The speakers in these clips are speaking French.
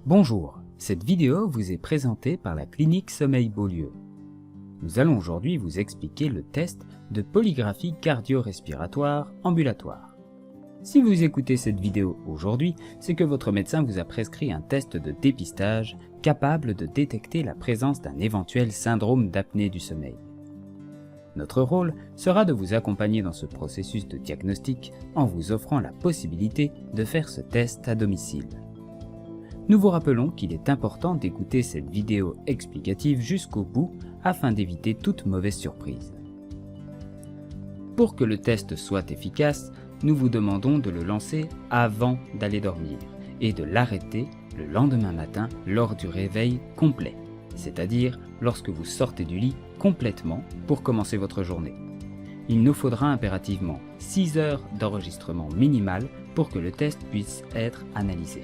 Bonjour, cette vidéo vous est présentée par la clinique Sommeil Beaulieu. Nous allons aujourd'hui vous expliquer le test de polygraphie cardio-respiratoire ambulatoire. Si vous écoutez cette vidéo aujourd'hui, c'est que votre médecin vous a prescrit un test de dépistage capable de détecter la présence d'un éventuel syndrome d'apnée du sommeil. Notre rôle sera de vous accompagner dans ce processus de diagnostic en vous offrant la possibilité de faire ce test à domicile. Nous vous rappelons qu'il est important d'écouter cette vidéo explicative jusqu'au bout afin d'éviter toute mauvaise surprise. Pour que le test soit efficace, nous vous demandons de le lancer avant d'aller dormir et de l'arrêter le lendemain matin lors du réveil complet, c'est-à-dire lorsque vous sortez du lit complètement pour commencer votre journée. Il nous faudra impérativement 6 heures d'enregistrement minimal pour que le test puisse être analysé.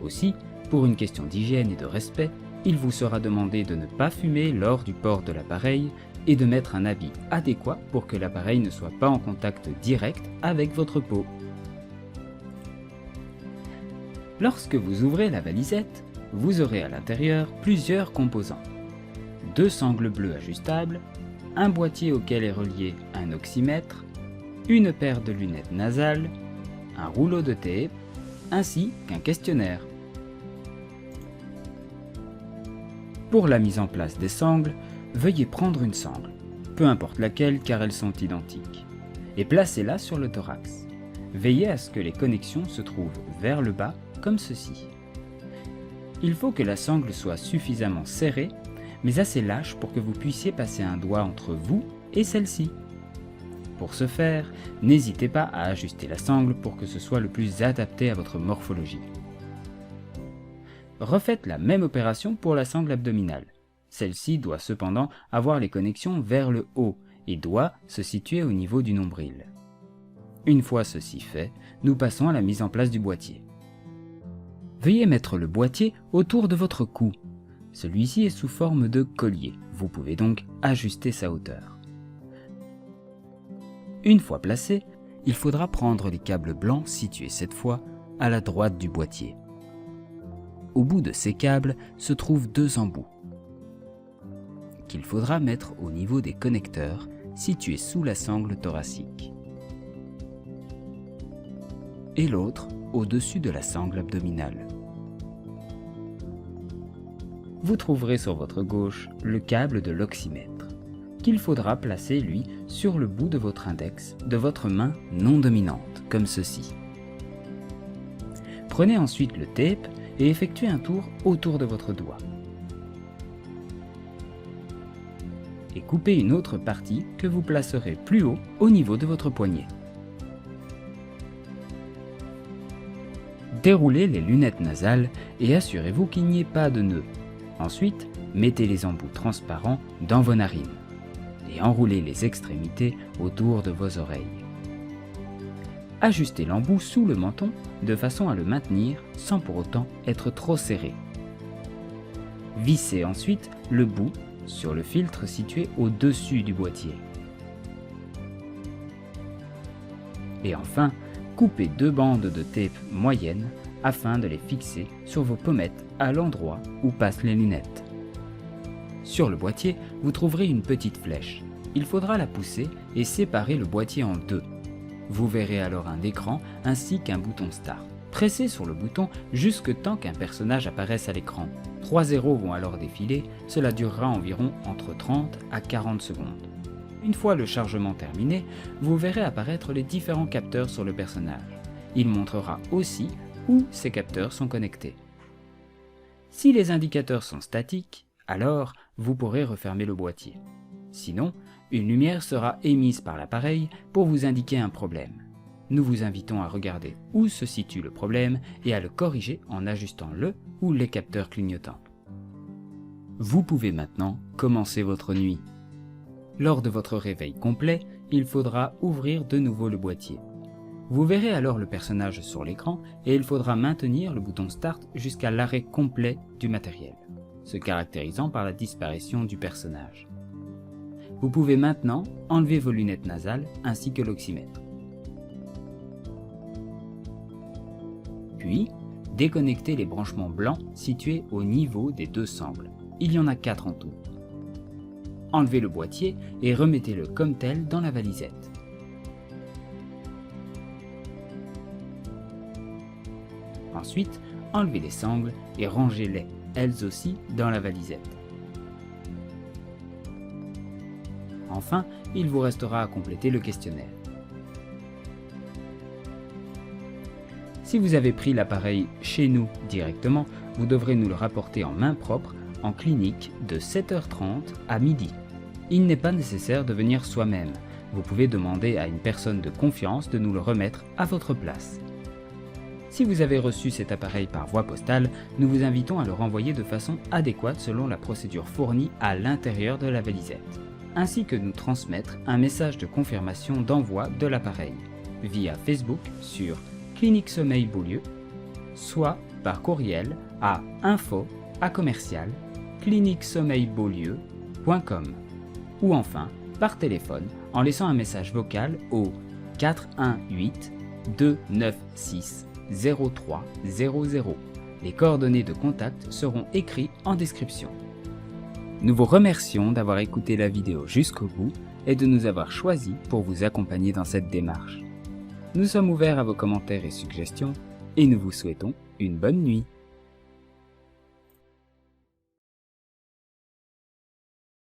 Aussi, pour une question d'hygiène et de respect, il vous sera demandé de ne pas fumer lors du port de l'appareil et de mettre un habit adéquat pour que l'appareil ne soit pas en contact direct avec votre peau. Lorsque vous ouvrez la valisette, vous aurez à l'intérieur plusieurs composants. 2 sangles bleues ajustables, un boîtier auquel est relié un oxymètre, une paire de lunettes nasales, un rouleau de tape, ainsi qu'un questionnaire. Pour la mise en place des sangles, veuillez prendre une sangle, peu importe laquelle car elles sont identiques, et placez-la sur le thorax. Veillez à ce que les connexions se trouvent vers le bas comme ceci. Il faut que la sangle soit suffisamment serrée, mais assez lâche pour que vous puissiez passer un doigt entre vous et celle-ci. Pour ce faire, n'hésitez pas à ajuster la sangle pour que ce soit le plus adapté à votre morphologie. Refaites la même opération pour la sangle abdominale. Celle-ci doit cependant avoir les connexions vers le haut et doit se situer au niveau du nombril. Une fois ceci fait, nous passons à la mise en place du boîtier. Veuillez mettre le boîtier autour de votre cou. Celui-ci est sous forme de collier, vous pouvez donc ajuster sa hauteur. Une fois placé, il faudra prendre les câbles blancs situés cette fois à la droite du boîtier. Au bout de ces câbles se trouvent 2 embouts qu'il faudra mettre au niveau des connecteurs situés sous la sangle thoracique et l'autre au-dessus de la sangle abdominale. Vous trouverez sur votre gauche le câble de l'oxymètre, qu'il faudra placer, lui, sur le bout de votre index de votre main non dominante, comme ceci. Prenez ensuite le tape et effectuez un tour autour de votre doigt. Et coupez une autre partie que vous placerez plus haut au niveau de votre poignet. Déroulez les lunettes nasales et assurez-vous qu'il n'y ait pas de nœud. Ensuite, mettez les embouts transparents dans vos narines et enroulez les extrémités autour de vos oreilles. Ajustez l'embout sous le menton de façon à le maintenir sans pour autant être trop serré. Vissez ensuite le bout sur le filtre situé au-dessus du boîtier. Et enfin, coupez 2 bandes de tape moyenne afin de les fixer sur vos pommettes à l'endroit où passent les lunettes. Sur le boîtier, vous trouverez une petite flèche. Il faudra la pousser et séparer le boîtier en 2. Vous verrez alors un écran ainsi qu'un bouton Start. Pressez sur le bouton jusque tant qu'un personnage apparaisse à l'écran. 3 zéros vont alors défiler, cela durera environ entre 30 à 40 secondes. Une fois le chargement terminé, vous verrez apparaître les différents capteurs sur le personnage. Il montrera aussi où ces capteurs sont connectés. Si les indicateurs sont statiques, alors vous pourrez refermer le boîtier. Sinon, une lumière sera émise par l'appareil pour vous indiquer un problème. Nous vous invitons à regarder où se situe le problème et à le corriger en ajustant le ou les capteurs clignotants. Vous pouvez maintenant commencer votre nuit. Lors de votre réveil complet, il faudra ouvrir de nouveau le boîtier. Vous verrez alors le personnage sur l'écran et il faudra maintenir le bouton Start jusqu'à l'arrêt complet du matériel, se caractérisant par la disparition du personnage. Vous pouvez maintenant enlever vos lunettes nasales ainsi que l'oxymètre. Puis, déconnectez les branchements blancs situés au niveau des deux sangles. Il y en a 4 en tout. Enlevez le boîtier et remettez-le comme tel dans la valisette. Ensuite, enlevez les sangles et rangez-les, elles aussi, dans la valisette. Enfin, il vous restera à compléter le questionnaire. Si vous avez pris l'appareil chez nous directement, vous devrez nous le rapporter en main propre en clinique de 7h30 à midi. Il n'est pas nécessaire de venir soi-même. Vous pouvez demander à une personne de confiance de nous le remettre à votre place. Si vous avez reçu cet appareil par voie postale, nous vous invitons à le renvoyer de façon adéquate selon la procédure fournie à l'intérieur de la valisette, ainsi que nous transmettre un message de confirmation d'envoi de l'appareil via Facebook sur Clinique Sommeil Beaulieu, soit par courriel à info@cliniquesommeilbeaulieu.com ou enfin par téléphone en laissant un message vocal au 418 296 0300. Les coordonnées de contact seront écrites en description. Nous vous remercions d'avoir écouté la vidéo jusqu'au bout et de nous avoir choisis pour vous accompagner dans cette démarche. Nous sommes ouverts à vos commentaires et suggestions et nous vous souhaitons une bonne nuit.